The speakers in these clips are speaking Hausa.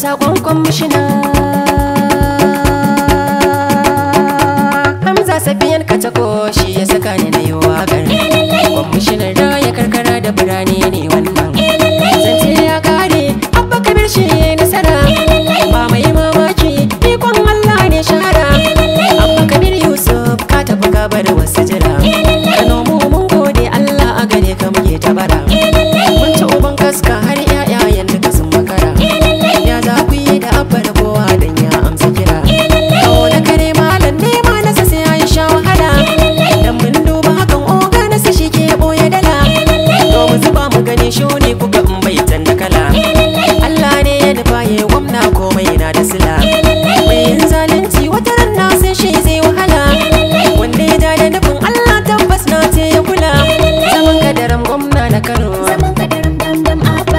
sakon kwamishina Hamza Safiyan Katako shi ya saka ni na yi waƙar. Kwamishinar raya karkara da birane ne wannan. Zance ya kare Abba Kabir shi ya yi nasara. Ba mai mamaki ikon Allah ne shahara. Abba Kabir Yusuf ka tafi ka bar wasu jira. Kano mu mun gode Allah a gare ka muke tabara. Mun ci uban kaska har ƴaƴayen duka sun makara. Ya za ku yi da Abba da kowa dan ya amsa kira. Kawo da kare malam ne ma nasa sai ya yi sha wahala. Dan mun duba hakan oga nasa shi ke boye dala. To mu zuba mu gani shuni kuka in bai da kala. Allah ne ya nufa ya gwamna komai na da sila. Mai yin zalunci wata ranna sai shi zai wahala. Wanda ya ja da nufin Allah tabbas na ce ya kula. Zaman kadaran gwamna na Kano.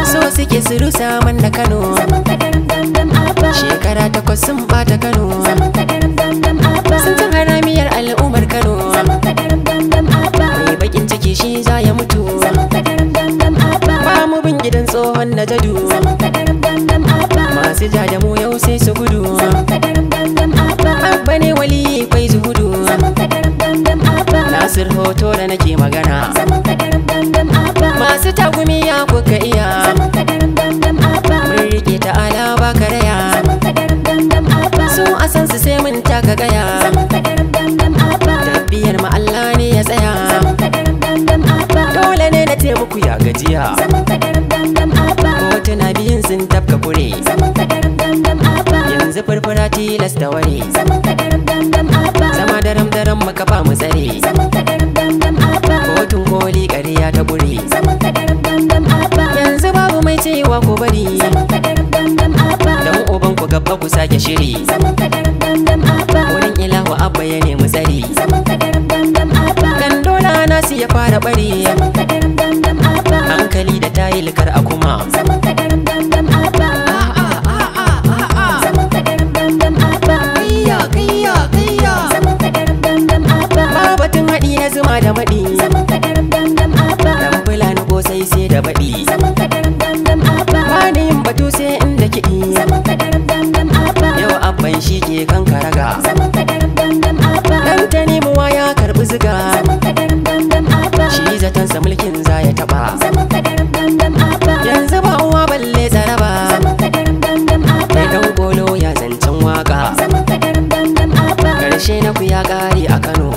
So suke su rusa man da Kano. Shekara 8 sun bata Kano. Sun san haramiyar al'ummar Kano. Mai bakin ciki shi za ya mutu. Ba mu bin gidan tsohon na jadu. Masu ja da mu yau sai su gudu. Abba ne wali kwai zuhudu. Nasir hoto da nake magana. Masu tagumiya kuka iya. Mun rike ta ala ba karaya. Su a san su sai mun taka gaya. Tabbiyar ma Allah ne ya tsaya. Dole ne na muku ya gajiya. Hotuna biyun sun tafka kure. Yanzu furfura tilas da ware. Zama daram daram maka ba mu tsare. Kotun koli ƙarya ta bure. Yanzu babu mai cewa ku bari. Dan uban ku gaba ku sake shiri. Wurin ilahu Abba ya nemi tsari. Kan dola nasu ya fara bari. Hankali da tayil kar a kuma. Babatun haɗi na zuma da maɗi. Dan fulani kosai sai da baɗi. Ba ni yin batu sai inda kiɗi. Yau Abban shi ke kan karaga. Dan Tanimuwa ya karɓi ziga. Shi zatonsa mulkin za ya taɓa. Yanzu ba uwa balle tsaraba. Mai dan golo ya zancen waka. Karshe na ku ya ƙare a Kano.